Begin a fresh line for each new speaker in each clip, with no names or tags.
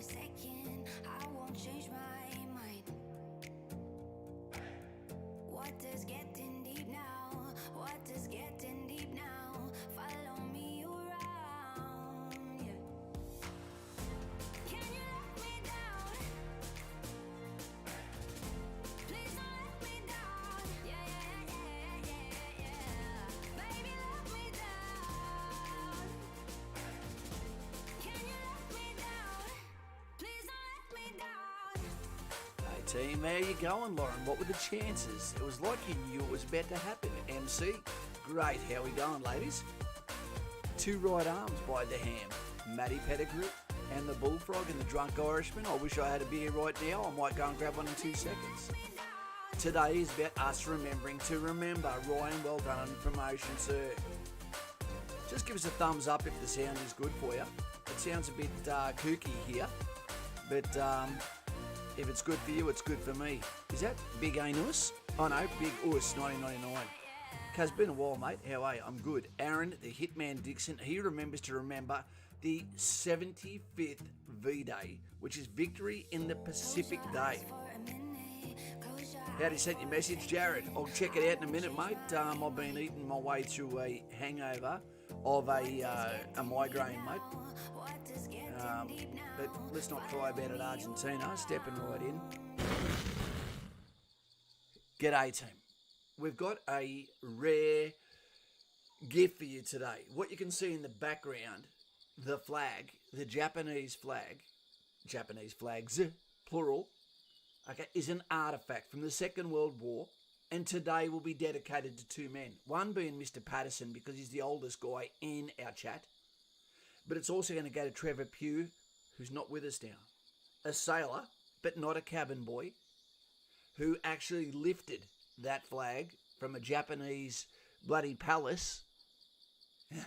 a second, I won't change my mind. What does getting deep now? What does getting deep now? Follow me around, yeah. Can you let me down? Please don't let me down. Yeah, yeah, yeah, yeah, yeah. Baby, let me down. Can you let me down? Please don't let me down.
Hey team, how you going, Lauren? What were the chances? It was like you knew it was about to happen. MC, great. How we going, ladies? Two right arms by the ham, Matty Pettigrew and the Bullfrog and the Drunk Irishman. I wish I had a beer right now. I might go and grab one in 2 seconds. Today is about us remembering to remember. Ryan, well done on the promotion, sir. Just give us a thumbs up if the sound is good for you. It sounds a bit kooky here, but if it's good for you, it's good for me. Is that Big Anus? Oh no, Big Us 1999. It's been a while, mate. How are you? I'm good. Aaron, the Hitman Dixon, he remembers to remember the 75th V-Day, which is Victory in the Pacific Day. How'd you send your message, Jared? I'll check it out in a minute, mate. I've been eating my way through a hangover of a migraine, mate. But let's not cry about it, Argentina. Stepping right in. G'day, team. We've got a rare gift for you today. What you can see in the background, the flag, the Japanese flags, plural, okay, is an artefact from the Second World War, and today will be dedicated to two men. One being Mr. Patterson, because he's the oldest guy in our chat, but it's also going to go to Trevor Pugh, who's not with us now. A sailor, but not a cabin boy, who actually lifted that flag from a Japanese bloody palace.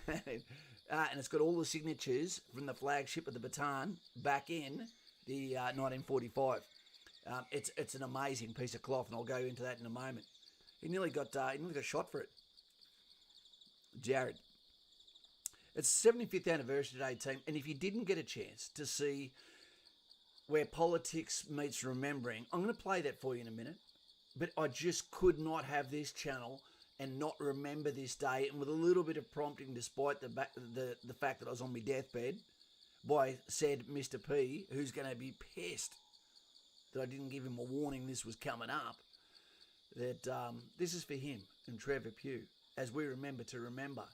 And it's got all the signatures from the flagship of the Bataan back in the 1945. It's an amazing piece of cloth, and I'll go into that in a moment. He nearly got shot for it. Jared. It's the 75th anniversary today, team, and if you didn't get a chance to see where politics meets remembering, I'm going to play that for you in a minute, but I just could not have this channel and not remember this day, and with a little bit of prompting, despite the fact that I was on my deathbed, by said Mr. P, who's going to be pissed that I didn't give him a warning this was coming up, that this is for him and Trevor Pugh, as we remember to remember.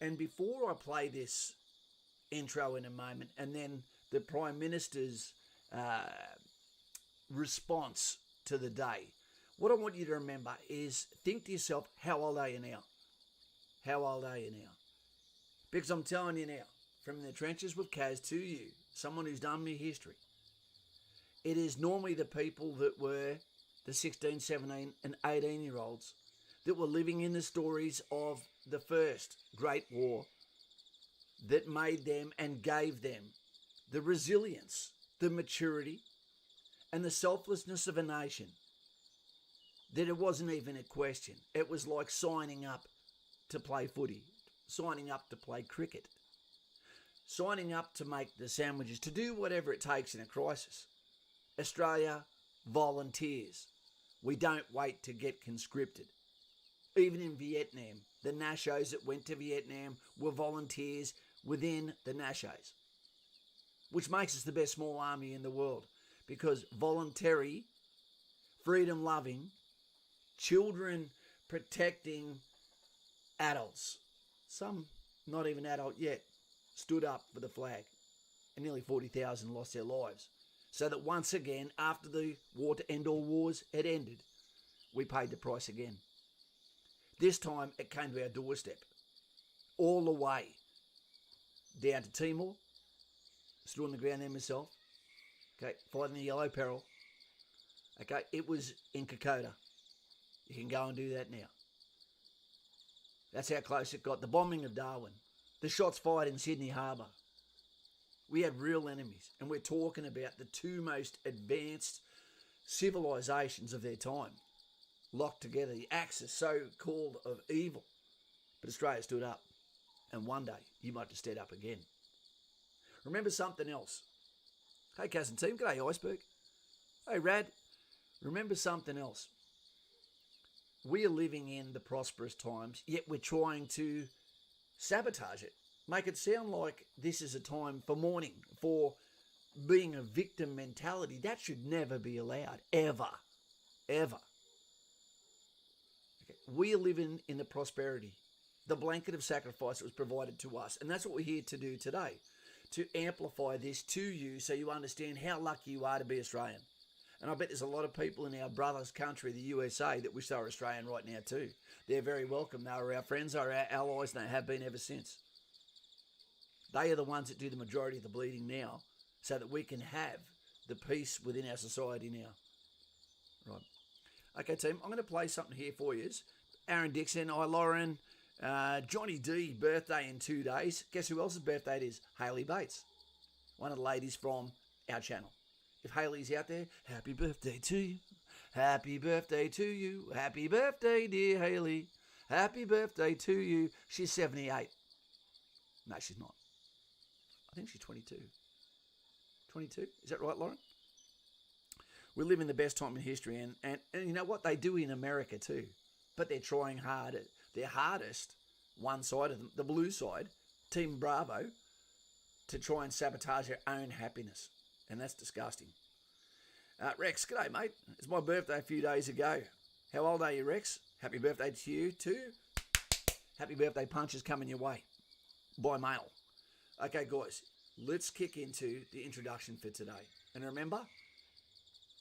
And before I play this intro in a moment, and then the Prime Minister's response to the day, what I want you to remember is think to yourself, how old are you now? How old are you now? Because I'm telling you now, from the trenches with Kaz to you, someone who's done me history, it is normally the people that were the 16, 17 and 18-year-olds that were living in the stories of the First Great War that made them and gave them the resilience, the maturity, and the selflessness of a nation that it wasn't even a question. It was like signing up to play footy, signing up to play cricket, signing up to make the sandwiches, to do whatever it takes in a crisis. Australia volunteers. We don't wait to get conscripted. Even in Vietnam, the Nashos that went to Vietnam were volunteers within the Nashos, which makes us the best small army in the world, because voluntary, freedom-loving, children protecting adults, some not even adult yet, stood up for the flag, and nearly 40,000 lost their lives. So that once again, after the war to end all wars had ended, we paid the price again. This time it came to our doorstep, all the way down to Timor. Stood on the ground there myself, okay, fighting the yellow peril. Okay, it was in Kokoda. You can go and do that now. That's how close it got. The bombing of Darwin, the shots fired in Sydney Harbour. We had real enemies, and we're talking about the two most advanced civilizations of their time, locked together, the axis so-called of evil. But Australia stood up, and one day you might just stand up again. Remember something else. Hey, Kaz and team. G'day, Iceberg. Hey, Rad. Remember something else. We are living in the prosperous times, yet we're trying to sabotage it. Make it sound like this is a time for mourning, for being a victim mentality. That should never be allowed, ever, ever. Okay. We are living in the prosperity, the blanket of sacrifice that was provided to us. And that's what we're here to do today, to amplify this to you so you understand how lucky you are to be Australian. And I bet there's a lot of people in our brother's country, the USA, that wish they were Australian right now too. They're very welcome. They are our friends, they are our allies, and they have been ever since. They are the ones that do the majority of the bleeding now so that we can have the peace within our society now. Right. Okay, team, I'm going to play something here for you. Aaron Dixon, hi Lauren, Johnny D, birthday in 2 days. Guess who else's birthday it is? Hayley Bates, one of the ladies from our channel. If Hayley's out there, happy birthday to you. Happy birthday to you. Happy birthday, dear Hayley. Happy birthday to you. She's 78. No, she's not. I think she's 22. 22? Is that right, Lauren? We live in the best time in history, and you know what? They do in America too. But they're trying hard. Their hardest, one side of them, the blue side, Team Bravo, to try and sabotage their own happiness. And that's disgusting. Rex, g'day, mate. It's my birthday a few days ago. How old are you, Rex? Happy birthday to you too. Happy birthday punches coming your way by mail. Okay, guys, let's kick into the introduction for today. And remember,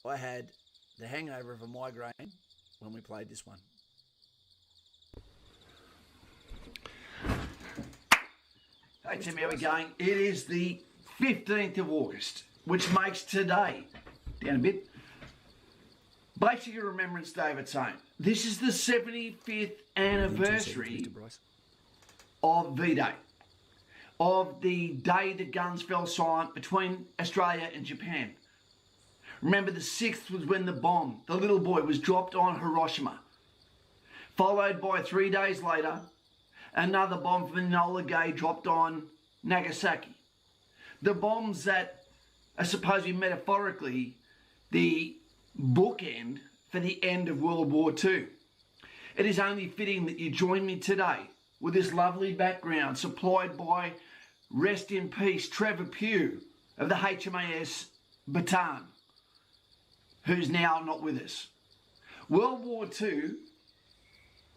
I had the hangover of a migraine when we played this one. Hey, Tim, how are we going? It is the 15th of August, which makes today, down a bit, basically Remembrance Day of its own. This is the 75th anniversary of V-Day, of the day the guns fell silent between Australia and Japan. Remember, the 6th was when the bomb, the little boy, was dropped on Hiroshima, followed by 3 days later, another bomb from Enola Gay dropped on Nagasaki. The bombs that are supposed to be metaphorically the bookend for the end of World War II. It is only fitting that you join me today with this lovely background supplied by, rest in peace, Trevor Pugh of the HMAS Bataan, who's now not with us. World War II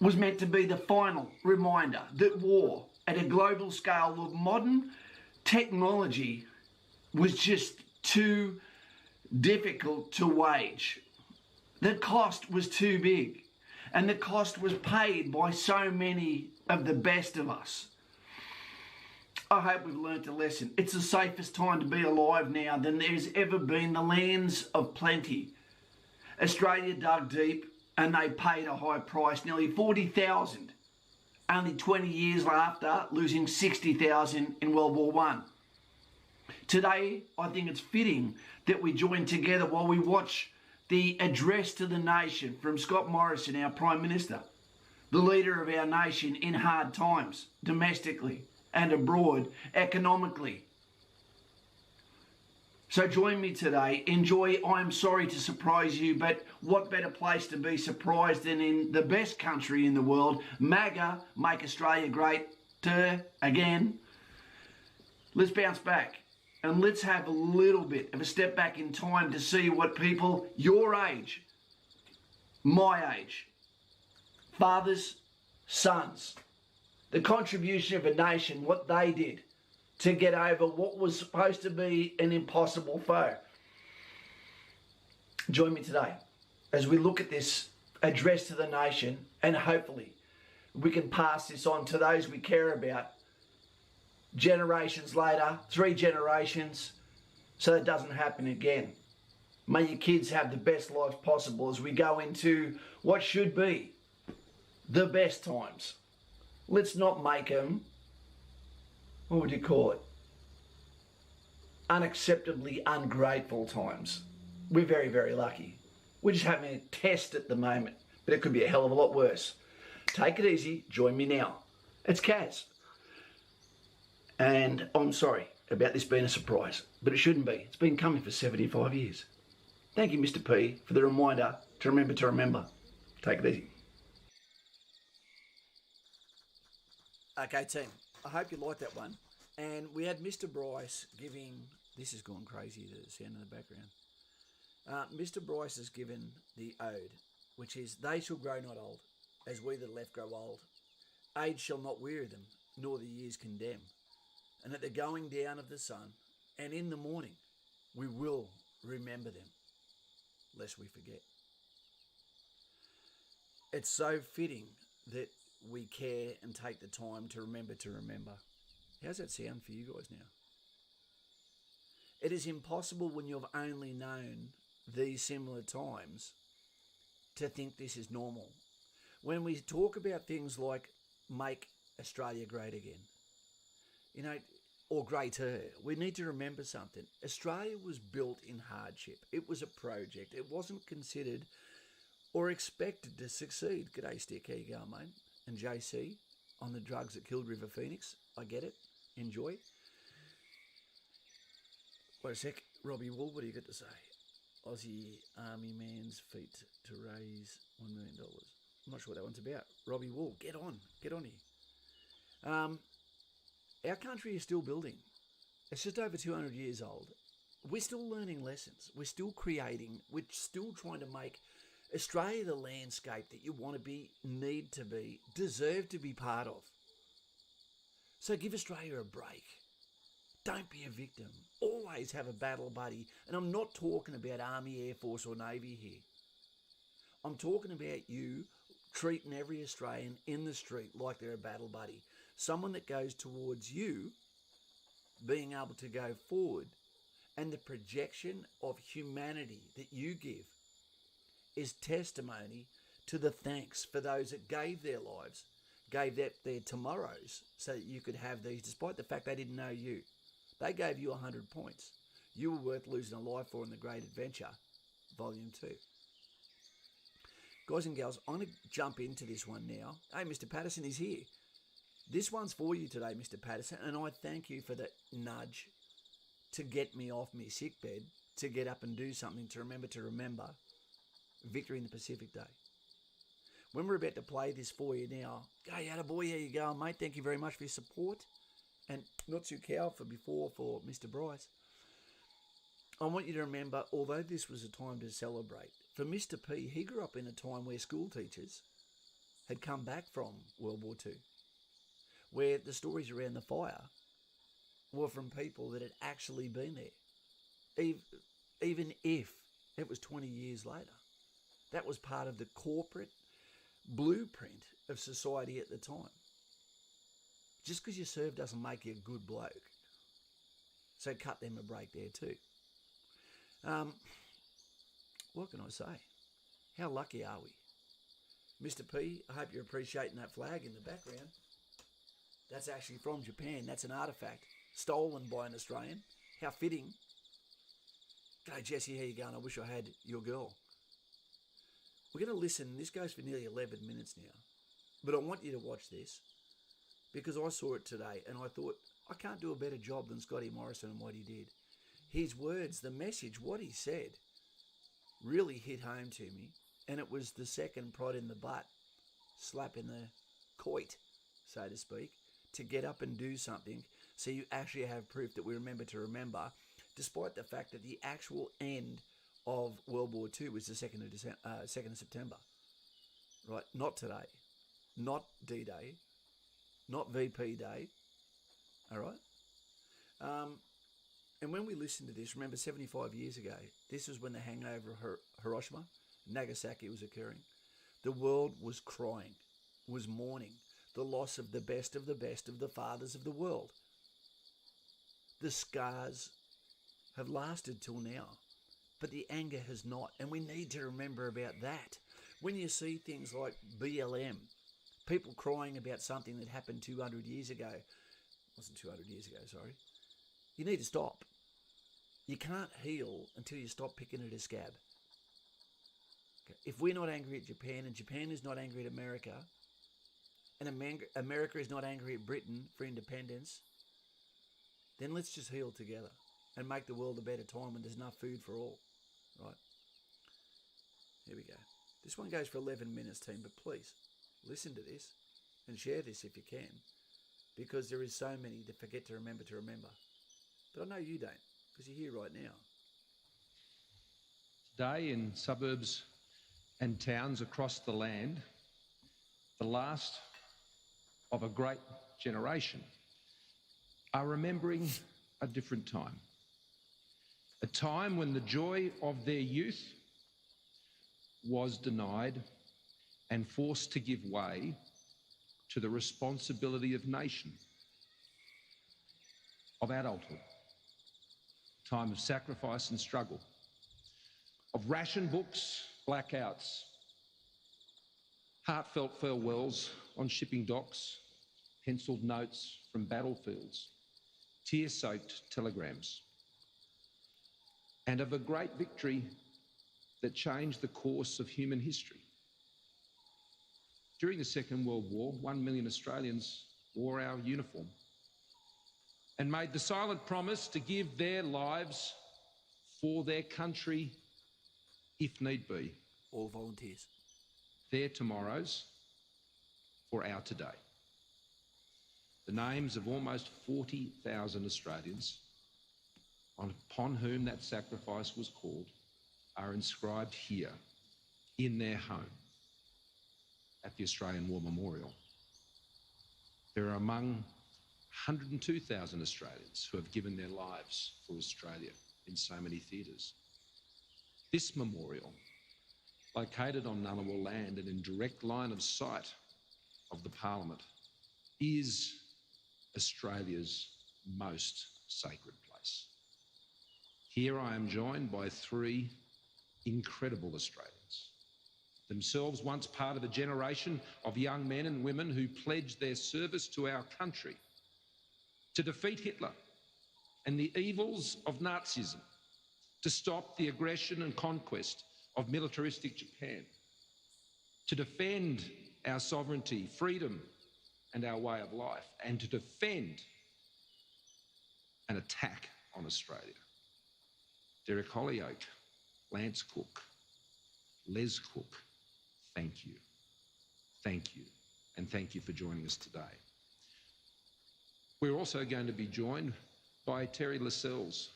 was meant to be the final reminder that war at a global scale of modern technology was just too difficult to wage. The cost was too big, and the cost was paid by so many of the best of us. I hope we've learnt a lesson. It's the safest time to be alive now than there's ever been. The lands of plenty. Australia dug deep, and they paid a high price, nearly 40,000, only 20 years after losing 60,000 in World War I. Today, I think it's fitting that we join together while we watch the address to the nation from Scott Morrison, our Prime Minister, the leader of our nation in hard times, domestically and abroad, economically. So join me today. Enjoy I'm Sorry to Surprise You, but what better place to be surprised than in the best country in the world, MAGA, Make Australia Great Again. Let's bounce back and let's have a little bit of a step back in time to see what people your age, my age, fathers, sons, the contribution of a nation, what they did to get over what was supposed to be an impossible foe. Join me today as we look at this address to the nation, and hopefully we can pass this on to those we care about generations later, 3 generations, so it doesn't happen again. May your kids have the best lives possible as we go into what should be the best times. Let's not make them, what would you call it, unacceptably ungrateful times. We're very, very lucky. We're just having a test at the moment, but it could be a hell of a lot worse. Take it easy. Join me now. It's Kaz. And I'm sorry. about this being a surprise, but it shouldn't be. It's been coming for 75 years. Thank you, Mr. P, for the reminder to remember. Take it easy. Okay, team. I hope you liked that one. And we had Mr. Bryce giving. This has gone crazy, the sound in the background. Mr. Bryce has given the ode, which is, "They shall grow not old, as we that are left grow old. Age shall not weary them, nor the years condemn. And at the going down of the sun, and in the morning, we will remember them, lest we forget." It's so fitting that we care and take the time to remember. How's that sound for you guys now? It is impossible when you've only known these similar times to think this is normal. When we talk about things like make Australia great again, or greater, we need to remember something. Australia was built in hardship. It was a project. It wasn't considered or expected to succeed. G'day, Stick. How you going, mate? And JC on the drugs that killed River Phoenix. I get it. Enjoy. Wait a sec. Robbie Wool, what do you got to say? Aussie Army man's feat to raise $1 million. I'm not sure what that one's about. Robbie Wool, get on here. Our country is still building. It's just over 200 years old. We're still learning lessons. We're still creating. We're still trying to make Australia the landscape that you want to be, need to be, deserve to be part of. So give Australia a break. Don't be a victim. Always have a battle buddy. And I'm not talking about Army, Air Force or Navy here. I'm talking about you treating every Australian in the street like they're a battle buddy. Someone that goes towards you being able to go forward, and the projection of humanity that you give is testimony to the thanks for those that gave their lives, gave their tomorrows so that you could have these, despite the fact they didn't know you. They gave you 100 points. You were worth losing a life for in The Great Adventure, Volume 2. Guys and gals, I'm going to jump into this one now. Hey, Mr. Patterson is here. This one's for you today, Mr. Patterson, and I thank you for the nudge to get me off my sick bed, to get up and do something, to remember Victory in the Pacific Day. When we're about to play this for you now, hey, attaboy, how you going, mate? Thank you very much for your support. And not too cow for Mr. Bryce. I want you to remember, although this was a time to celebrate, for Mr. P, he grew up in a time where school teachers had come back from World War II, where the stories around the fire were from people that had actually been there, even if it was 20 years later. That was part of the corporate blueprint of society at the time. Just because you serve doesn't make you a good bloke. So cut them a break there too. What can I say? How lucky are we? Mr. P, I hope you're appreciating that flag in the background. That's actually from Japan. That's an artefact stolen by an Australian. How fitting. G'day, Jesse, how you going? I wish I had your girl. We're going to listen. This goes for nearly 11 minutes now. But I want you to watch this because I saw it today and I thought, I can't do a better job than Scotty Morrison and what he did. His words, the message, what he said, really hit home to me. And it was the second prod in the butt, slap in the coit, so to speak, to get up and do something so you actually have proof that we remember to remember, despite the fact that the actual end of World War II was the 2nd of September. Right? Not today. Not D-Day. Not VP Day. All right? And when we listen to this, remember 75 years ago, this was when the hangover of Hiroshima, Nagasaki was occurring. The world was crying, was mourning the loss of the best of the fathers of the world. The scars have lasted till now, but the anger has not, and we need to remember about that. When you see things like BLM, people crying about something that happened 200 years ago, wasn't 200 years ago, sorry, you need to stop. You can't heal until you stop picking at a scab. Okay. If we're not angry at Japan, and Japan is not angry at America, and America is not angry at Britain for independence, then let's just heal together and make the world a better time when there's enough food for all, right? Here we go. This one goes for 11 minutes, team, but please listen to this and share this if you can, because there is so many that forget to remember. But I know you don't, because you're here right now.
Today, in suburbs and towns across the land, the last of a great generation are remembering a different time. A time when the joy of their youth was denied and forced to give way to the responsibility of nation, of adulthood, time of sacrifice and struggle, of ration books, blackouts, heartfelt farewells on shipping docks, penciled notes from battlefields, tear-soaked telegrams, and of a great victory that changed the course of human history. During the Second World War, 1 million Australians wore our uniform and made the silent promise to give their lives for their country if need be.
All volunteers.
Their tomorrows for our today. The names of almost 40,000 Australians upon whom that sacrifice was called are inscribed here in their home at the Australian War Memorial. There are among 102,000 Australians who have given their lives for Australia in so many theatres. This memorial, located on Ngunnawal land and in direct line of sight of the Parliament, is Australia's most sacred place. Here I am joined by three incredible Australians, themselves once part of a generation of young men and women who pledged their service to our country to defeat Hitler and the evils of Nazism, to stop the aggression and conquest of militaristic Japan, to defend our sovereignty, freedom, and our way of life, and to defend an attack on Australia. Derek Hollyoake, Lance Cook, Les Cook, thank you. Thank you. And thank you for joining us today. We're also going to be joined by Terry Lascelles,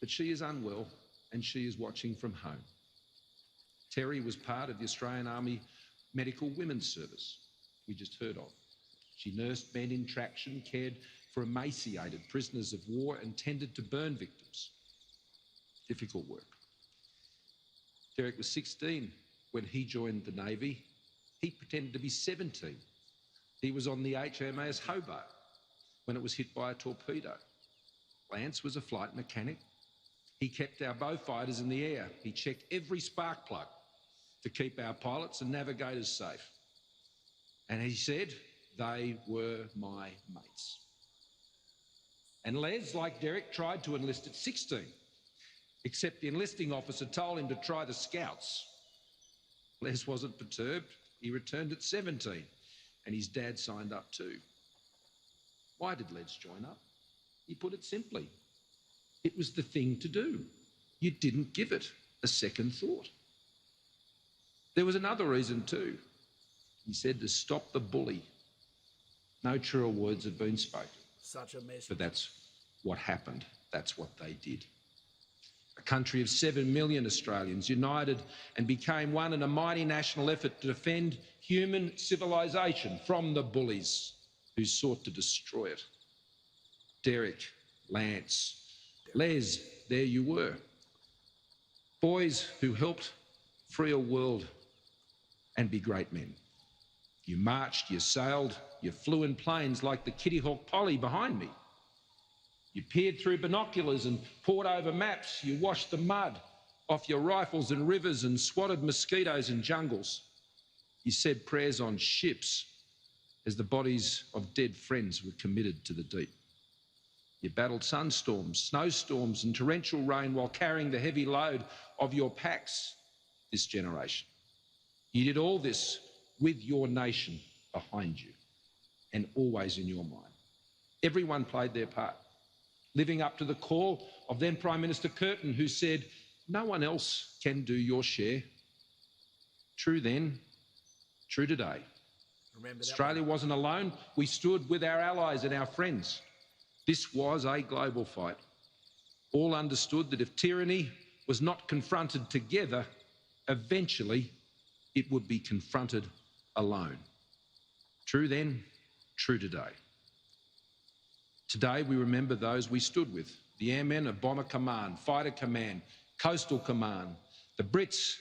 but she is unwell and she is watching from home. Terry was part of the Australian Army Medical Women's Service we just heard of. She nursed men in traction, cared for emaciated prisoners of war and tended to burn victims. Difficult work. Derek was 16 when he joined the Navy. He pretended to be 17. He was on the HMAS Hobart when it was hit by a torpedo. Lance was a flight mechanic. He kept our Beaufighters in the air. He checked every spark plug to keep our pilots and navigators safe. And he said, they were my mates. And Les, like Derek, tried to enlist at 16, except the enlisting officer told him to try the Scouts. Les wasn't perturbed. He returned at 17, and his dad signed up too. Why did Les join up? He put it simply. It was the thing to do. You didn't give it a second thought. There was another reason too. He said to stop the bully. No truer words have been spoken.
Such a message.
But that's what happened. That's what they did. A country of 7 million Australians united and became one in a mighty national effort to defend human civilisation from the bullies who sought to destroy it. Derek, Lance, Les, there you were. Boys who helped free a world and be great men. You marched, you sailed, you flew in planes like the Kitty Hawk Polly behind me. You peered through binoculars and pored over maps. You washed the mud off your rifles in rivers and swatted mosquitoes in jungles. You said prayers on ships as the bodies of dead friends were committed to the deep. You battled sunstorms, snowstorms and torrential rain while carrying the heavy load of your packs, this generation. You did all this with your nation behind you and always in your mind. Everyone played their part. living up to the call of then Prime Minister Curtin, who said, "No one else can do your share." True then, true today.
Remember that
Australia wasn't alone. We stood with our allies and our friends. This was a global fight. All understood that if tyranny was not confronted together, eventually it would be confronted alone. True then, true today. Today we remember those we stood with, the airmen of Bomber Command, Fighter Command, Coastal Command, the Brits,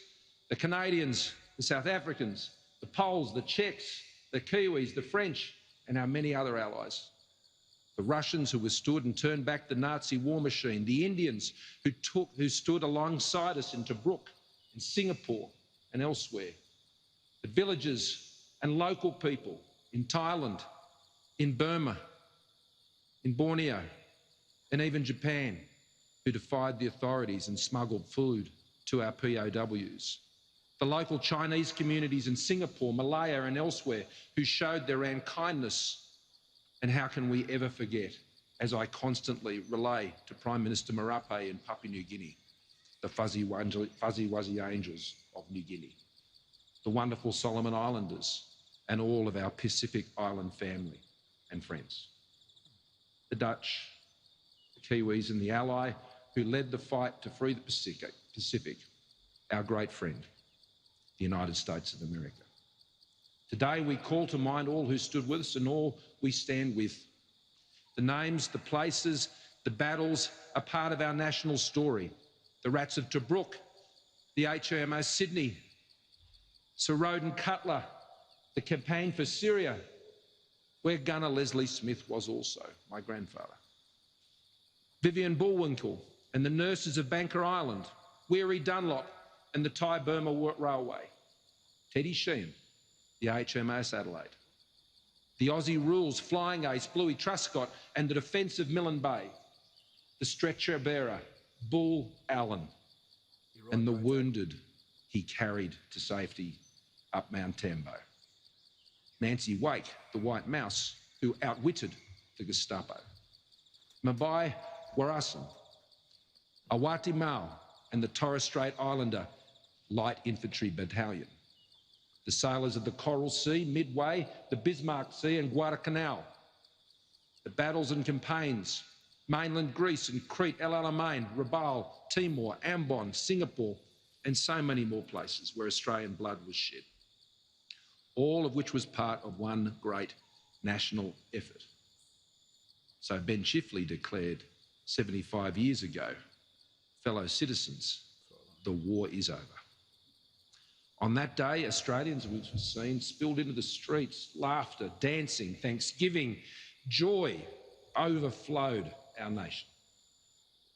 the Canadians, the South Africans, the Poles, the Czechs, the Kiwis, the French, and our many other allies. The Russians who withstood and turned back the Nazi war machine, the Indians who stood alongside us in Tobruk, in Singapore and elsewhere, the villagers and local people in Thailand, in Burma, in Borneo, and even Japan, who defied the authorities and smuggled food to our POWs. The local Chinese communities in Singapore, Malaya and elsewhere who showed their own kindness. And how can we ever forget, as I constantly relay to Prime Minister Marape in Papua New Guinea, the fuzzy wuzzy angels of New Guinea, the wonderful Solomon Islanders and all of our Pacific Island family and friends. The Dutch, the Kiwis and the ally who led the fight to free the Pacific, our great friend, the United States of America. Today we call to mind all who stood with us and all we stand with. The names, the places, the battles are part of our national story. The Rats of Tobruk, the HMO Sydney, Sir Roden Cutler, the campaign for Syria, where Gunner Leslie Smith was also, my grandfather. Vivian Bullwinkle and the nurses of Banker Island, Weary Dunlop and the Thai-Burma Railway, Teddy Sheehan, the HMAS Adelaide, the Aussie Rules Flying Ace Bluey Truscott and the Defence of Milne Bay, the stretcher bearer Bull Allen, and the wounded he carried to safety up Mount Tambo. Nancy Wake, the White Mouse, who outwitted the Gestapo. Mabai Warasan, Awati Mao and the Torres Strait Islander Light Infantry Battalion. The sailors of the Coral Sea, Midway, the Bismarck Sea and Guadalcanal. The battles and campaigns, mainland Greece and Crete, El Alamein, Rabaul, Timor, Ambon, Singapore, and so many more places where Australian blood was shed. All of which was part of one great national effort. So Ben Chifley declared 75 years ago, fellow citizens, the war is over. On that day, Australians, which was seen, spilled into the streets, laughter, dancing, thanksgiving, joy overflowed our nation.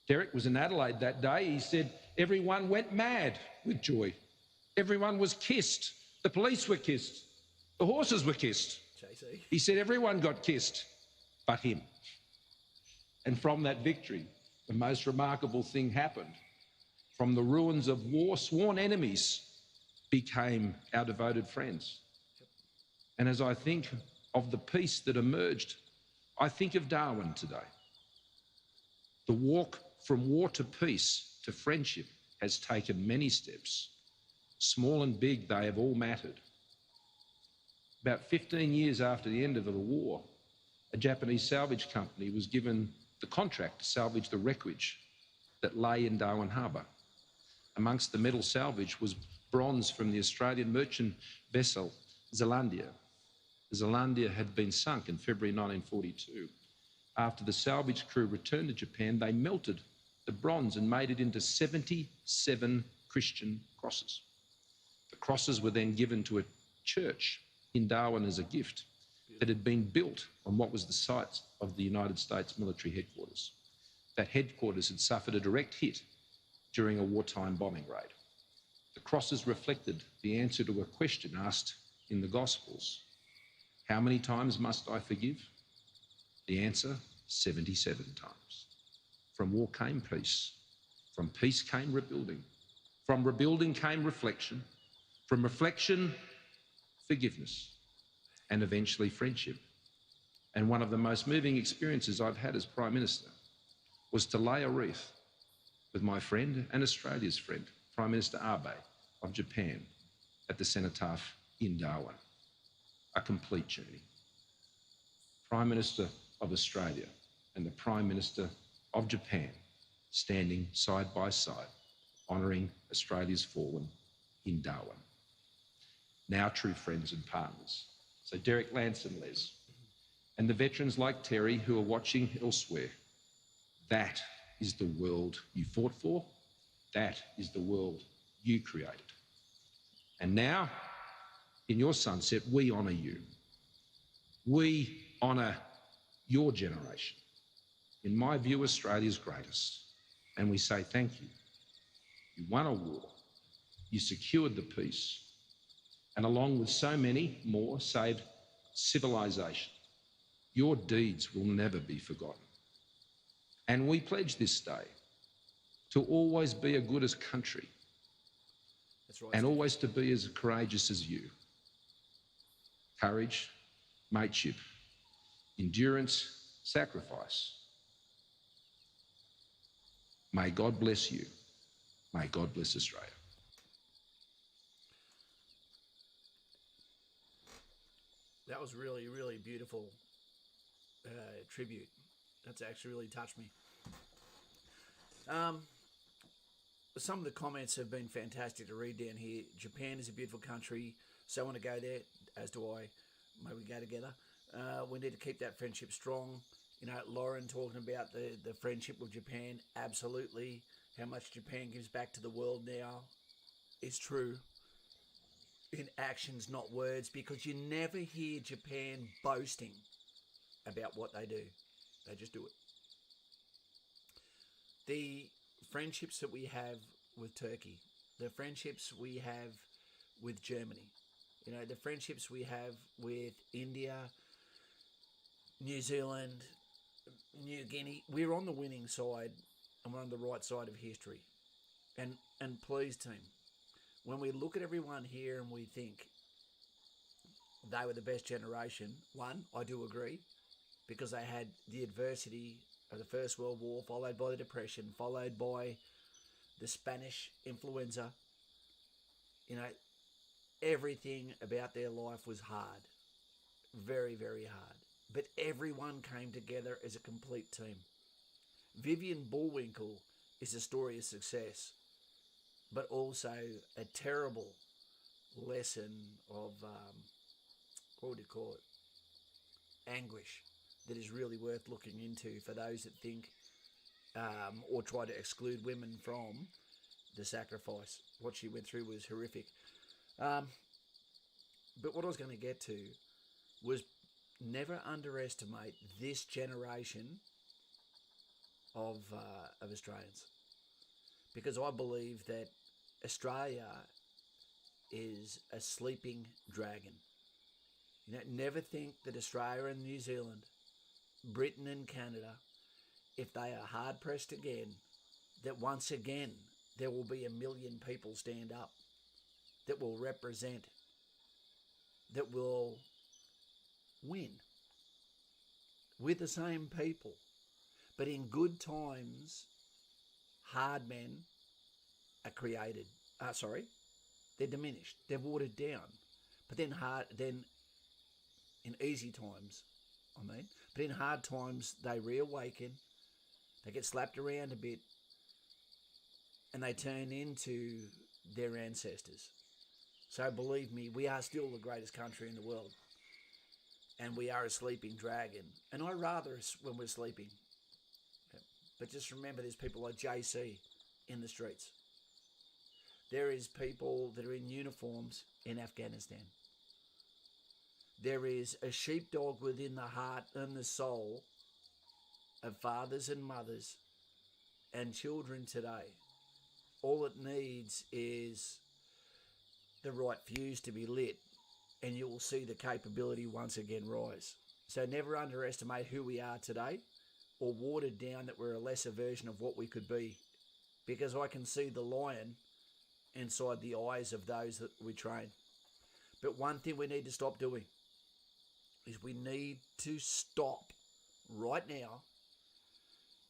Derek was in Adelaide that day. He said everyone went mad with joy. Everyone was kissed. The police were kissed. The horses were kissed.
JC.
He said everyone got kissed, but him. And from that victory, the most remarkable thing happened. From the ruins of war, sworn enemies became our devoted friends. And as I think of the peace that emerged, I think of Darwin today. The walk from war to peace to friendship has taken many steps. Small and big, they have all mattered. About 15 years after the end of the war, a Japanese salvage company was given the contract to salvage the wreckage that lay in Darwin Harbour. Amongst the metal salvage was bronze from the Australian merchant vessel Zealandia. The Zealandia had been sunk in February 1942. After the salvage crew returned to Japan, they melted the bronze and made it into 77 Christian crosses. The crosses were then given to a church in Darwin as a gift that had been built on what was the site of the United States military headquarters. That headquarters had suffered a direct hit during a wartime bombing raid. The crosses reflected the answer to a question asked in the Gospels. How many times must I forgive? The answer, 77 times. From war came peace. From peace came rebuilding. From rebuilding came reflection. From reflection, forgiveness. And eventually friendship. And one of the most moving experiences I've had as Prime Minister was to lay a wreath with my friend and Australia's friend, Prime Minister Abe of Japan, at the cenotaph in Darwin. A complete journey. Prime Minister of Australia and the Prime Minister of Japan standing side by side, honouring Australia's fallen in Darwin. Now true friends and partners. So Derek, Lance and Les, and the veterans like Terry who are watching elsewhere, that is the world you fought for. That is the world you created. And now, in your sunset, we honour you. We honour your generation. In my view, Australia's greatest. And we say thank you. You won a war. You secured the peace. And along with so many more, saved civilisation. Your deeds will never be forgotten. And we pledge this day to always be as good as country.
That's right,
and
Steve.
always to be as courageous as you. Courage, mateship, endurance, sacrifice. May God bless you. May God bless Australia.
That was really, really beautiful tribute. That's actually really touched me. Some of the comments have been fantastic to read down here. Japan is a beautiful country, so I want to go there, as do I. Maybe we go together. We need to keep that friendship strong. You know, Lauren talking about the friendship with Japan, absolutely. How much Japan gives back to the world now is true. In actions, not words, because you never hear Japan boasting about what they do. They just do it. The friendships that we have with Turkey, the friendships we have with Germany, you know, the friendships we have with India, New Zealand, New Guinea, we're on the winning side and we're on the right side of history. And please, team, when we look at everyone here and we think they were the best generation, one, I do agree, because they had the adversity of the First World War, followed by the Depression, followed by the Spanish influenza. You know, everything about their life was hard. Very, very hard. But everyone came together as a complete team. Vivian Bullwinkle is a story of success, but also a terrible lesson of, what would you call it? Anguish that is really worth looking into for those that think or try to exclude women from the sacrifice. What she went through was horrific. But what I was going to get to was never underestimate this generation of Australians, because I believe that Australia is a sleeping dragon. You know, never think that Australia and New Zealand, Britain and Canada, if they are hard pressed again, that once again there will be 1 million people stand up that will represent, that will win with the same people. But in good times, hard men are created. They're diminished. They're watered down. But then in easy times, but in hard times, they reawaken. They get slapped around a bit, and they turn into their ancestors. So believe me, we are still the greatest country in the world. And we are a sleeping dragon. And I rather us when we're sleeping. But just remember, there's people like JC in the streets. There is people that are in uniforms in Afghanistan. There is a sheepdog within the heart and the soul of fathers and mothers and children today. All it needs is the right fuse to be lit, and you will see the capability once again rise. So never underestimate who we are today, or watered down that we're a lesser version of what we could be, because I can see the lion inside the eyes of those that we train. But one thing we need to stop doing is we need to stop right now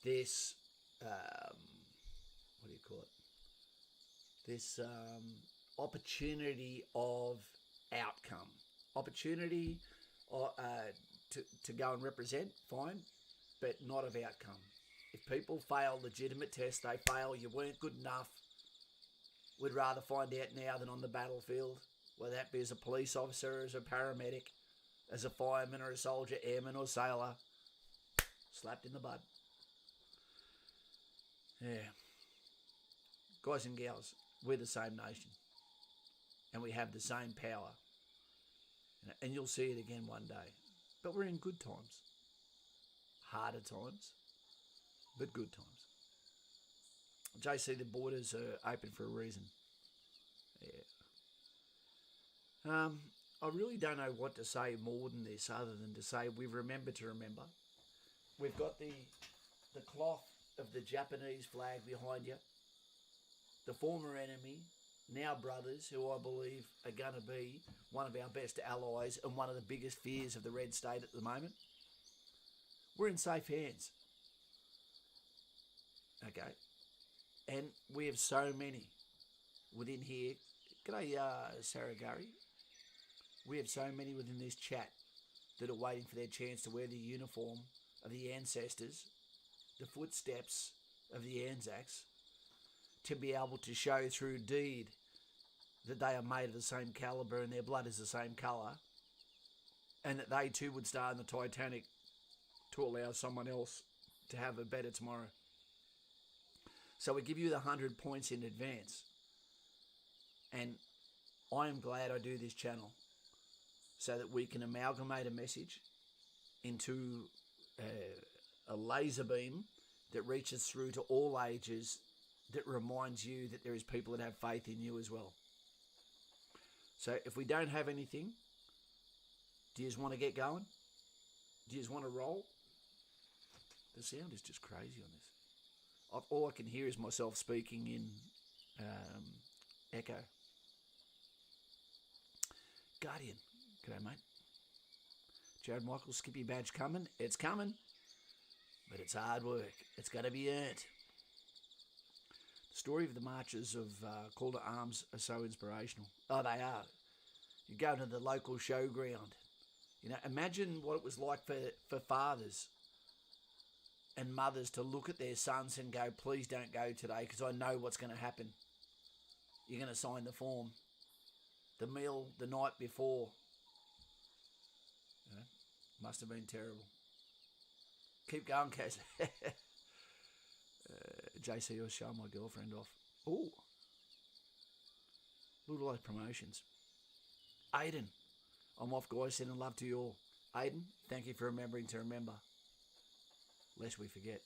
this what do you call it? This opportunity of outcome, opportunity to go and represent, fine, but not of outcome. If people fail legitimate tests, they fail, you weren't good enough. We'd rather find out now than on the battlefield, whether that be as a police officer, as a paramedic, as a fireman or a soldier, airman or sailor, slapped in the bud. Yeah. Guys and gals, we're the same nation. And we have the same power. And you'll see it again one day. But we're in good times. Harder times, but good times. JC, the borders are open for a reason. Yeah. I really don't know what to say more than this, other than to say we've remembered to remember. We've got the cloth of the Japanese flag behind you. The former enemy, now brothers, who I believe are going to be one of our best allies and one of the biggest fears of the Red State at the moment. We're in safe hands. Okay. And we have so many within here. G'day, Sarah Gary. We have so many within this chat that are waiting for their chance to wear the uniform of the ancestors, the footsteps of the Anzacs, to be able to show through deed that they are made of the same calibre and their blood is the same colour, and that they too would star in the Titanic to allow someone else to have a better tomorrow. So we give you the 100 points in advance. And I am glad I do this channel so that we can amalgamate a message into a laser beam that reaches through to all ages, that reminds you that there is people that have faith in you as well. So if we don't have anything, do you just want to get going? Do you just want to roll? The sound is just crazy on this. All I can hear is myself speaking in echo. Guardian, g'day mate. Jared Michael, Skippy badge coming. It's coming, but it's hard work. It's got to be earned. The story of the marches of Call to Arms are so inspirational. Oh, they are. You go to the local showground. You know, imagine what it was like for fathers and mothers to look at their sons and go, please don't go today because I know what's going to happen. You're going to sign the form. The meal the night before. You know, must have been terrible. Keep going, Kaz. JC, I was showing my girlfriend off. Oh, look at all those promotions. Aiden, I'm off, guys. Sending love to you all. Aiden, thank you for remembering to remember. Lest we forget.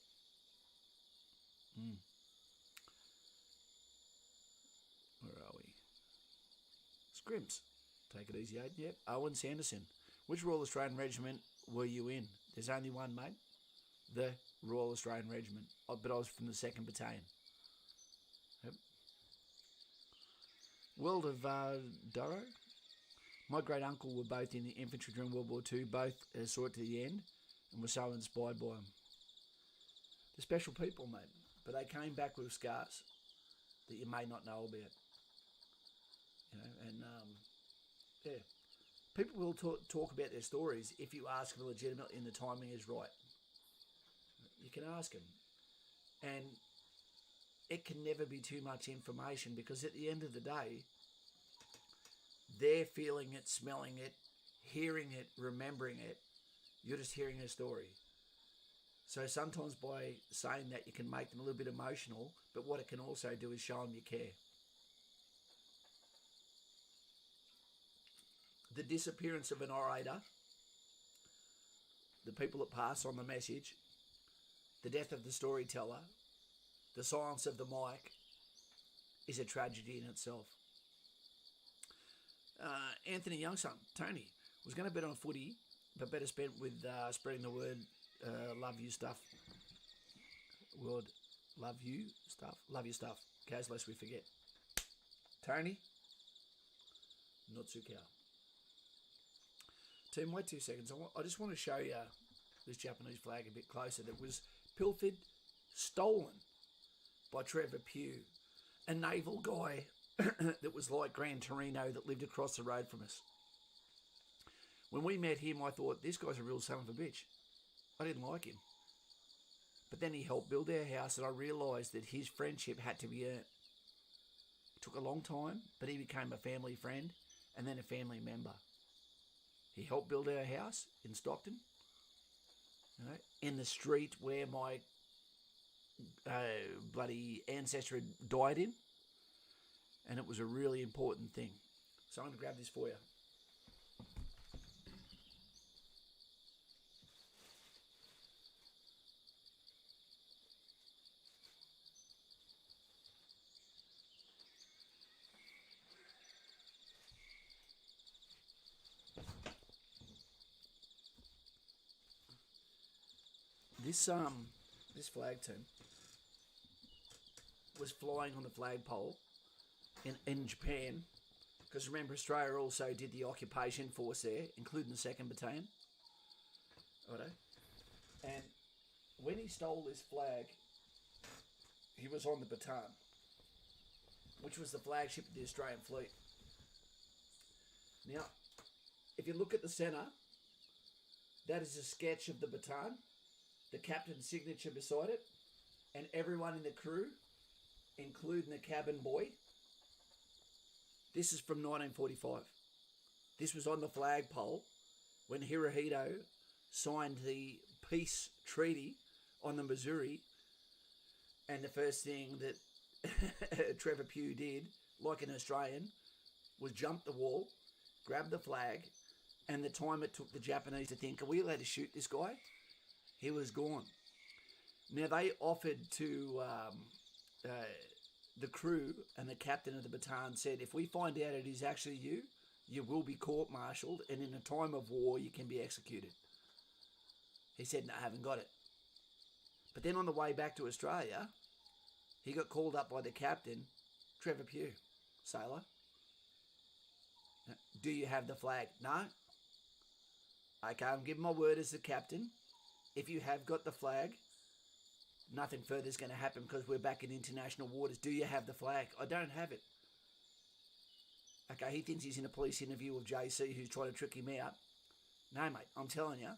Where are we? Scrimps. Take it easy, Aiden. Yep. Owen Sanderson. Which Royal Australian Regiment were you in? There's only one, mate. The Royal Australian Regiment. But I was from the 2nd Battalion. Yep. World of Doro. My great uncle were both in the infantry during World War II. Both saw it to the end and were so inspired by them. They're special people, mate. But they came back with scars that you may not know about. You know, and yeah. People will talk about their stories if you ask them legitimately and the timing is right. You can ask them. And it can never be too much information because at the end of the day, they're feeling it, smelling it, hearing it, remembering it. You're just hearing a story. So sometimes by saying that you can make them a little bit emotional, but what it can also do is show them you care. The disappearance of an orator, the people that pass on the message, the death of the storyteller, the silence of the mic is a tragedy in itself. Anthony Youngson, Tony, was going to bet on footy, but better spent with spreading the word, love you stuff. Word, love you stuff. Kaz, lest we forget. Tony, Notsuka. Team, wait 2 seconds. I just want to show you this Japanese flag a bit closer that was pilfered, stolen by Trevor Pugh, a naval guy that was like Gran Torino that lived across the road from us. When we met him, I thought, this guy's a real son of a bitch. I didn't like him. But then he helped build our house, and I realised that his friendship had to be earned. It took a long time, but he became a family friend and then a family member. He helped build our house in Stockton, in the street where my bloody ancestor had died in, and it was a really important thing. So I'm going to grab this for you. This flag team was flying on the flagpole in Japan, because remember, Australia also did the occupation force there, including the 2nd Battalion. Righto. And when he stole this flag, he was on the Bataan, which was the flagship of the Australian fleet. Now, if you look at the centre, that is a sketch of the Bataan, the captain's signature beside it, and everyone in the crew, including the cabin boy. This is from 1945. This was on the flagpole when Hirohito signed the peace treaty on the Missouri, and the first thing that Trevor Pugh did, like an Australian, was jump the wall, grab the flag, and the time it took the Japanese to think, are we allowed to shoot this guy? He was gone. Now, they offered to the crew, and the captain of the Bataan said, if we find out it is actually you, you will be court-martialed, and in a time of war, you can be executed. He said, no, I haven't got it. But then on the way back to Australia, he got called up by the captain, Trevor Pugh, sailor. Do you have the flag? No. Okay, I'm giving my word as the captain. If you have got the flag, nothing further is going to happen because we're back in international waters. Do you have the flag? I don't have it. Okay, he thinks he's in a police interview with JC who's trying to trick him out. No, mate, I'm telling you,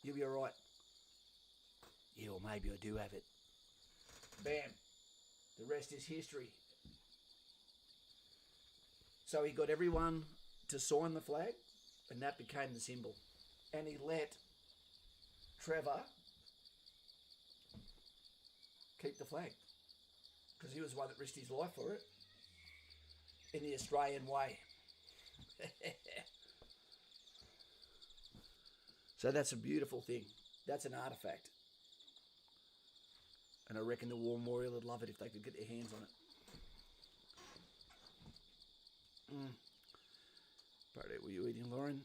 you'll be all right. Yeah, or maybe I do have it. Bam. The rest is history. So he got everyone to sign the flag, and that became the symbol. And he let Trevor keep the flag, because he was the one that risked his life for it in the Australian way. So that's a beautiful thing. That's an artefact. And I reckon the War Memorial would love it if they could get their hands on it. But were you eating, Lauren?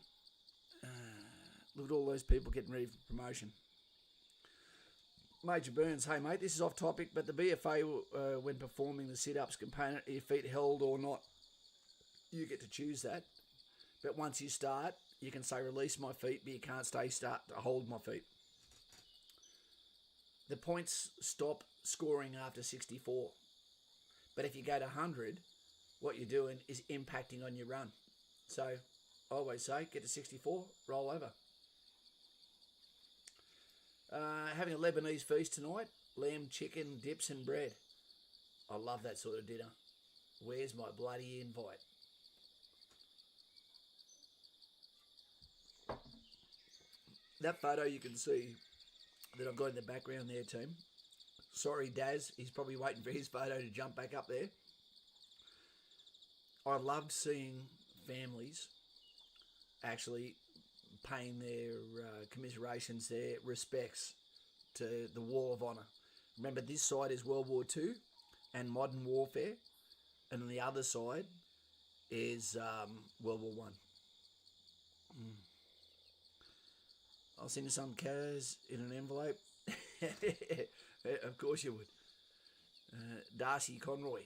Look at all those people getting ready for promotion. Major Burns, hey mate, this is off topic, but the BFA, when performing the sit-ups component, are your feet held or not? You get to choose that. But once you start, you can say release my feet, but you can't start to hold my feet. The points stop scoring after 64. But if you go to 100, what you're doing is impacting on your run. So I always say, get to 64, roll over. Having a Lebanese feast tonight. Lamb, chicken, dips and bread. I love that sort of dinner. Where's my bloody invite? That photo you can see that I've got in the background there, team. Sorry, Daz. He's probably waiting for his photo to jump back up there. I loved seeing families actually paying their commiserations, their respects to the Wall of Honour. Remember, this side is World War II and modern warfare, and on the other side is World War One. I'll send you some Kaz in an envelope. Of course you would. Darcy Conroy.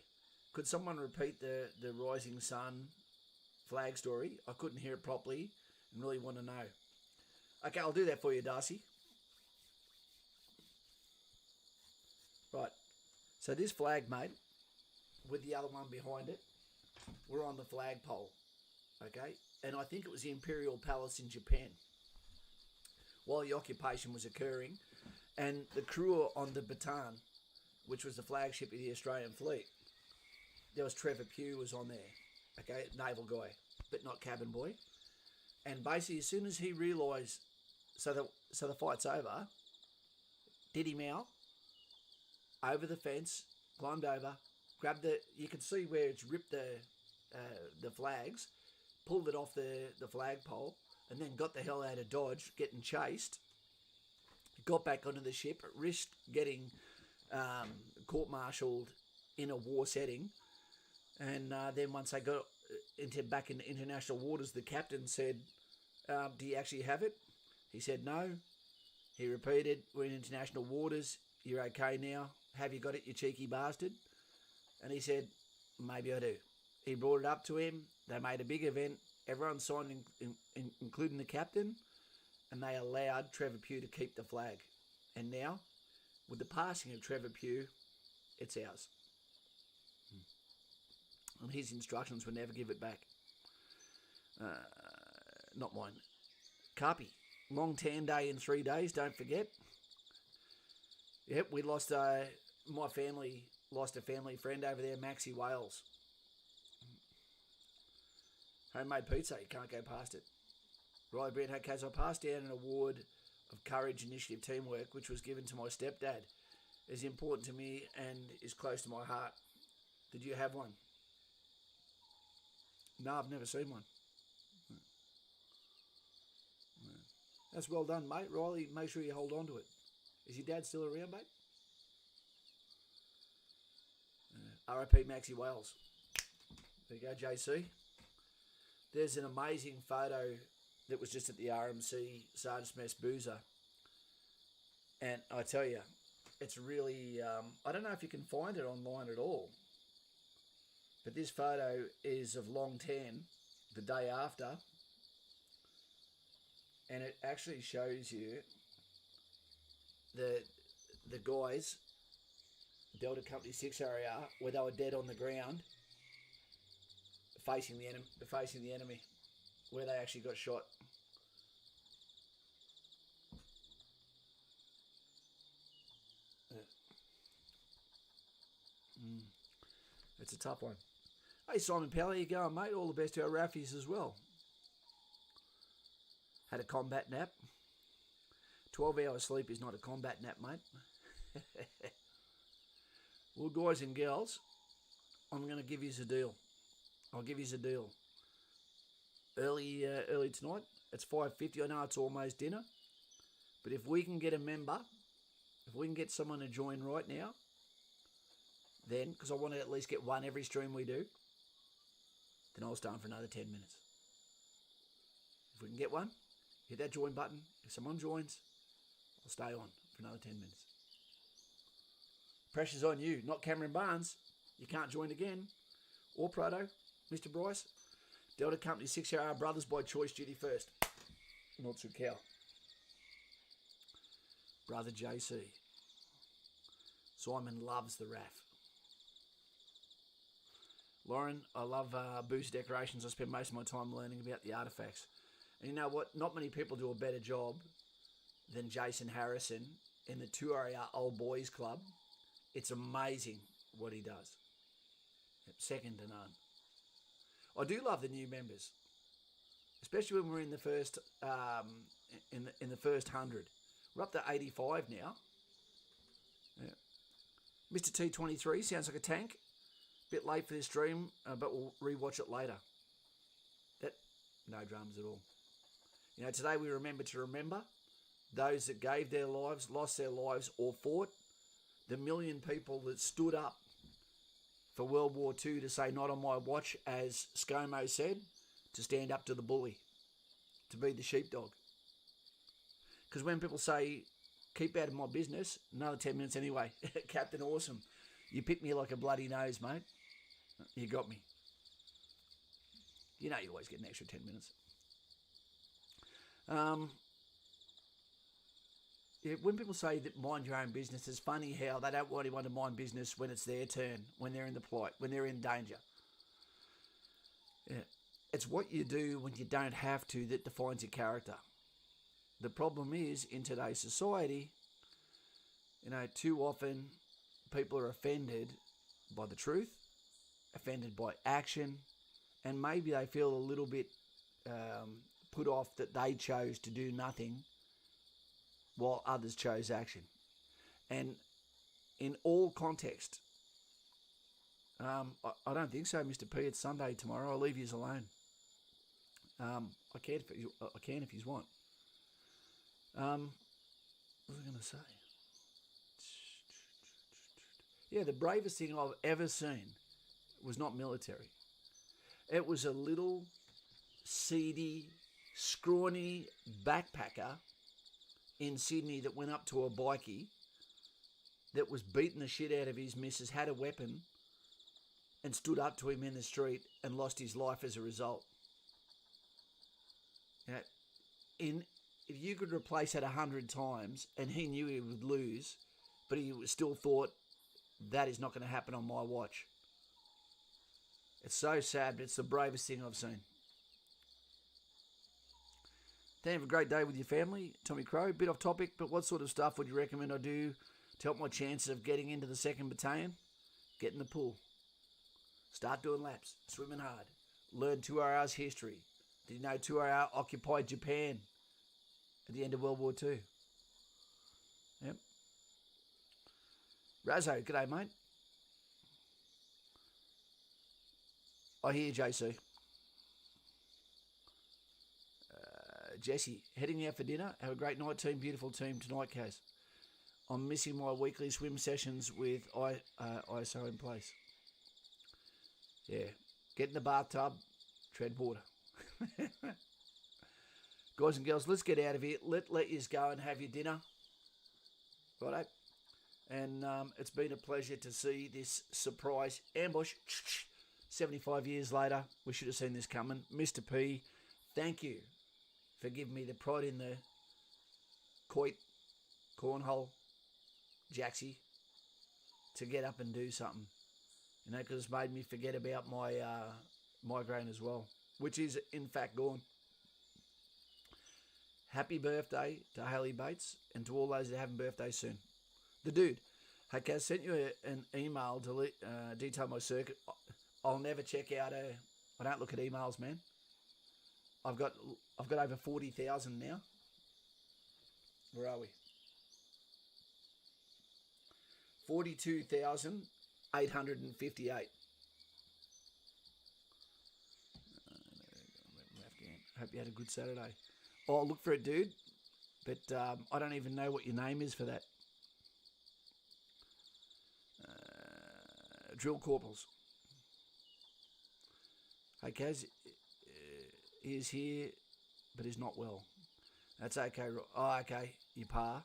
Could someone repeat the Rising Sun flag story? I couldn't hear it properly and really want to know. Okay, I'll do that for you, Darcy. Right. So this flag, mate, with the other one behind it, were on the flagpole, okay? And I think it was the Imperial Palace in Japan while the occupation was occurring. And the crew on the Bataan, which was the flagship of the Australian fleet, there was Trevor Pugh was on there, okay, naval guy, but not cabin boy. And basically, as soon as he realised, so the fight's over, did him out, over the fence, climbed over, grabbed you could see where it's ripped the flags, pulled it off the flagpole, and then got the hell out of Dodge, getting chased, got back onto the ship, risked getting court-martialed in a war setting, and then once they got back into international waters, the captain said, do you actually have it? He said no. He repeated, we're in international waters, you're okay now, have you got it, you cheeky bastard? And he said, maybe I do. He brought it up to him, they made a big event, everyone signed, including the captain, and they allowed Trevor Pugh to keep the flag. And now, with the passing of Trevor Pugh, it's ours. And his instructions were never give it back. Not mine. Carpy, long tan day in 3 days, don't forget. Yep, we lost, my family lost a family friend over there, Maxie Wales. Homemade pizza, you can't go past it. Riley Brent, hey Kaz, I passed down an award of courage, initiative, teamwork, which was given to my stepdad. It's important to me and is close to my heart. Did you have one? No, I've never seen one. That's well done, mate. Riley, make sure you hold on to it. Is your dad still around, mate? R.I.P. Maxie Wales. There you go, JC. There's an amazing photo that was just at the RMC Sergeant's Mess Boozer. And I tell you, it's really, I don't know if you can find it online at all. But this photo is of Long Tan, the day after. And it actually shows you the guys, Delta Company 6 area, where they were dead on the ground, facing the enemy, where they actually got shot. It's a tough one. Hey Simon Powell, how you going, mate? All the best to our Raffies as well. Had a combat nap. 12 hours sleep is not a combat nap, mate. Well, guys and girls, I'm going to give you a deal. I'll give you a deal. Early tonight, it's 5:50. I know it's almost dinner. But if we can get a member, if we can get someone to join right now, then, because I want to at least get one every stream we do, then I'll stay on for another 10 minutes. If we can get one, hit that join button. If someone joins, I'll stay on for another 10 minutes. Pressure's on you, not Cameron Barnes. You can't join again. Or Proto, Mr. Bryce. Delta Company 6RR Brothers by choice, duty first. Not too cow. Brother JC. Simon loves the RAF. Lauren, I love booster decorations. I spend most of my time learning about the artefacts. And you know what? Not many people do a better job than Jason Harrison in the 2RR Old Boys Club. It's amazing what he does. Second to none. I do love the new members, especially when we're in the first in the first 100. We're up to 85 now. Yeah. Mr. T23 sounds like a tank. Bit late for this stream, but we'll rewatch it later. No dramas at all. You know, today we remember those that gave their lives, lost their lives, or fought. The million people that stood up for World War II to say, not on my watch, as ScoMo said, to stand up to the bully, to be the sheepdog. Because when people say, keep out of my business, another 10 minutes anyway. Captain Awesome, you picked me like a bloody nose, mate. You got me. You know you always get an extra 10 minutes. when people say that mind your own business, it's funny how they don't want anyone to mind business when it's their turn, when they're in the plight, when they're in danger. Yeah. It's what you do when you don't have to that defines your character. The problem is, in today's society, too often people are offended by the truth, offended by action, and maybe they feel a little bit put off that they chose to do nothing while others chose action. And in all context, I don't think so, Mr. P. It's Sunday tomorrow. I'll leave you alone. I can if you want. What was I going to say? Yeah, the bravest thing I've ever seen was not military. It was a little seedy, scrawny backpacker in Sydney that went up to a bikie that was beating the shit out of his missus, had a weapon, and stood up to him in the street and lost his life as a result. If you could replace that 100 times, and he knew he would lose, but he still thought, that is not going to happen on my watch. It's so sad, but it's the bravest thing I've seen. Then have a great day with your family. Tommy Crow, bit off topic, but what sort of stuff would you recommend I do to help my chances of getting into the 2nd Battalion? Get in the pool. Start doing laps. Swimming hard. Learn 2 hours history. Did you know 2 hours occupied Japan at the end of World War II? Yep. Razzo, g'day, mate. I hear you, JC. Jesse, heading out for dinner. Have a great night, team. Beautiful team tonight, Kaz. I'm missing my weekly swim sessions with ISO in place. Yeah. Get in the bathtub, tread water. Guys and girls, let's get out of here. Let you go and have your dinner. Righto. And it's been a pleasure to see this surprise ambush. 75 years later, we should have seen this coming. Mr. P, thank you for giving me the pride in the coit, cornhole, jacksy, to get up and do something. Because it's made me forget about my migraine as well, which is in fact gone. Happy birthday to Haley Bates and to all those that are having birthdays soon. The dude. Hey, Kaz, sent you an email to detail my circuit. I'll never check out I don't look at emails, man. I've got over 40,000 now. Where are we? 42,858. Hope you had a good Saturday. Oh, look for it, dude. But I don't even know what your name is for that. Drill Corporals. Hey, Kaz, he is here, but he's not well. That's okay. Oh, okay, your pa.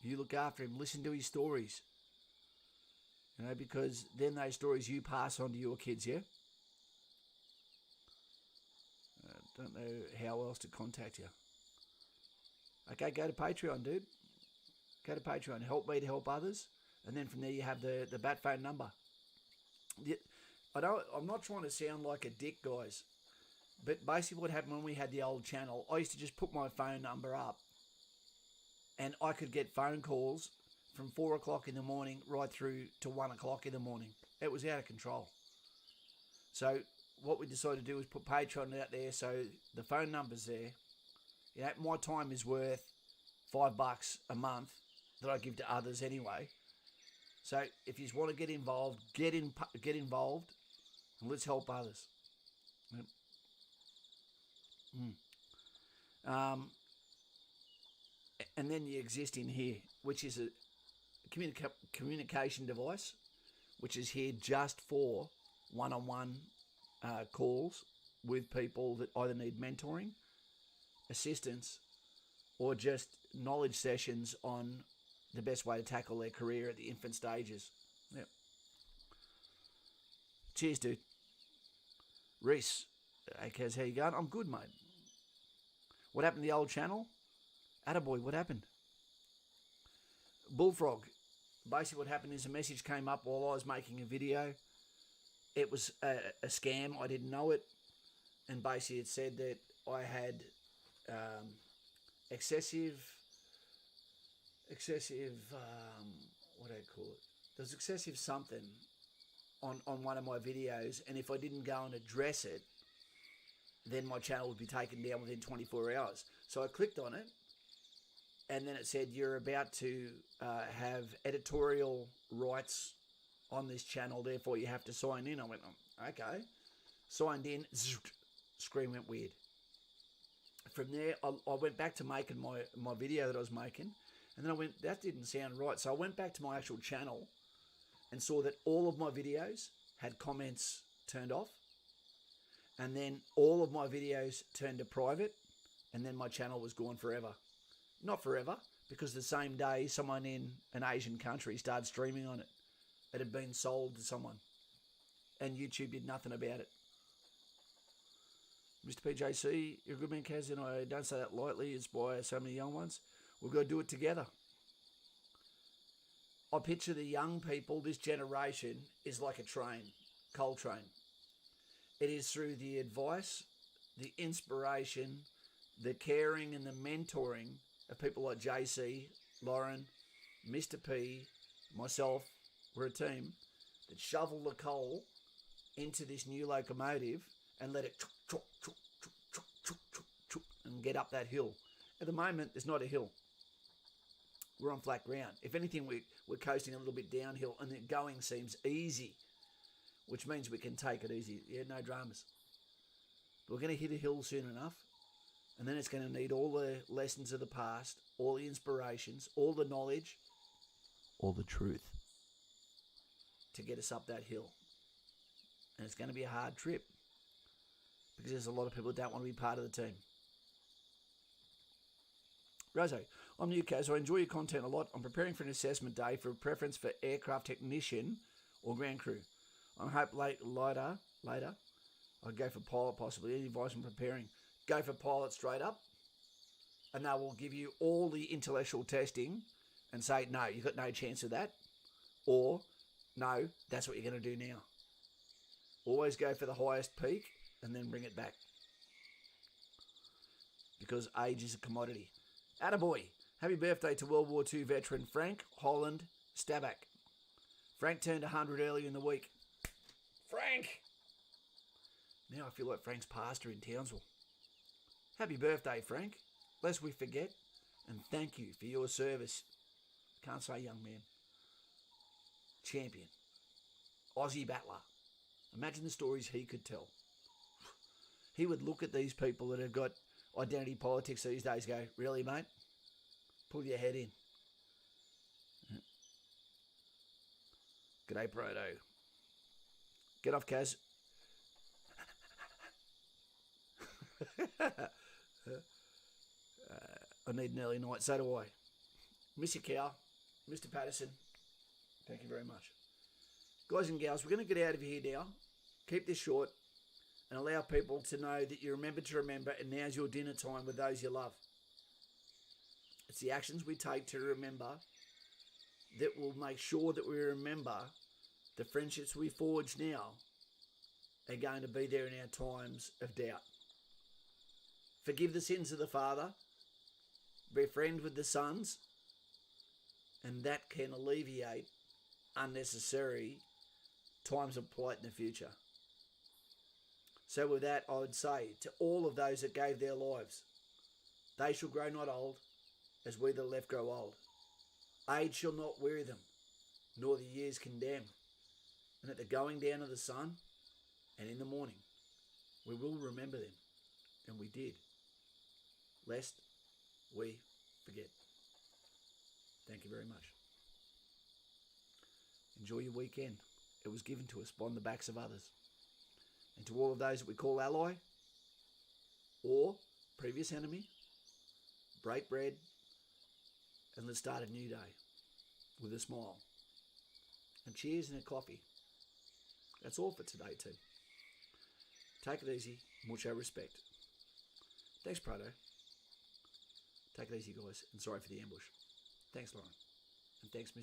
You look after him. Listen to his stories. Because then those stories you pass on to your kids, yeah? Don't know how else to contact you. Okay, go to Patreon, dude. Go to Patreon. Help me to help others. And then from there you have the bat phone number. I'm not trying to sound like a dick, guys. But basically what happened when we had the old channel, I used to just put my phone number up. And I could get phone calls from 4 o'clock in the morning right through to 1 o'clock in the morning. It was out of control. So what we decided to do was put Patreon out there so the phone number's there. My time is worth $5 a month that I give to others anyway. So if you want to get involved, get involved, and let's help others. Yep. And then you exist in here, which is a communication device, which is here just for one-on-one calls with people that either need mentoring, assistance, or just knowledge sessions on the best way to tackle their career at the infant stages. Yep. Cheers, dude. Reese, hey, Kaz, how you going? I'm good, mate. What happened to the old channel? Attaboy, what happened? Bullfrog. Basically what happened is a message came up while I was making a video. It was a scam. I didn't know it. And basically it said that I had excessive, what do I call it? There's excessive something on one of my videos, and if I didn't go and address it, then my channel would be taken down within 24 hours. So I clicked on it, and then it said, you're about to have editorial rights on this channel, therefore you have to sign in. I went, oh, okay. Signed in, screen went weird. From there, I went back to making my video that I was making, and then I went, that didn't sound right. So I went back to my actual channel and saw that all of my videos had comments turned off, and then all of my videos turned to private, and then my channel was gone forever. Not forever, because the same day someone in an Asian country started streaming on it. It had been sold to someone, and YouTube did nothing about it. Mr. PJC, you're a good man, Kaz, and I don't say that lightly. It's by so many young ones. We've got to do it together. I picture the young people, this generation, is like a train, coal train. It is through the advice, the inspiration, the caring and the mentoring of people like JC, Lauren, Mr. P, myself, we're a team, that shovel the coal into this new locomotive and let it and get up that hill. At the moment, there's not a hill. We're on flat ground. If anything, we're coasting a little bit downhill, and the going seems easy, which means we can take it easy. Yeah, no dramas. But we're going to hit a hill soon enough, and then it's going to need all the lessons of the past, all the inspirations, all the knowledge, all the truth to get us up that hill. And it's going to be a hard trip because there's a lot of people that don't want to be part of the team. Roso, I'm new, Kaz. I enjoy your content a lot. I'm preparing for an assessment day for a preference for aircraft technician or ground crew. I hope later, I'll go for pilot possibly. Any advice on preparing? Go for pilot straight up, and they will give you all the intellectual testing and say, no, you've got no chance of that, or no, that's what you're going to do now. Always go for the highest peak and then bring it back, because age is a commodity. Attaboy. Happy birthday to World War II veteran Frank Holland Stabak. Frank turned 100 earlier in the week. Frank! Now I feel like Frank's pastor in Townsville. Happy birthday, Frank. Lest we forget, and thank you for your service. Can't say young man. Champion. Aussie battler. Imagine the stories he could tell. He would look at these people that have got identity politics these days, go, really, mate? Pull your head in. G'day, Proto. Get off, Kaz. I need an early night, so do I. Miss you, cow. Mr. Patterson, thank you very much. Guys and gals, we're going to get out of here now. Keep this short and allow people to know that you remember to remember, and now's your dinner time with those you love. It's the actions we take to remember that will make sure that we remember the friendships we forge now are going to be there in our times of doubt. Forgive the sins of the father, befriend with the sons, and that can alleviate unnecessary times of plight in the future. So with that, I would say to all of those that gave their lives, they shall grow not old, as we that are left grow old. Age shall not weary them, nor the years condemn. And at the going down of the sun, and in the morning, we will remember them, and we did, lest we forget. Thank you very much. Enjoy your weekend. It was given to us on the backs of others. And to all of those that we call ally or previous enemy, break bread and let's start a new day with a smile. And cheers and a coffee. That's all for today too. Take it easy. Mucho respect. Thanks, Proto. Take it easy, guys. And sorry for the ambush. Thanks, Lauren. And thanks, Mr.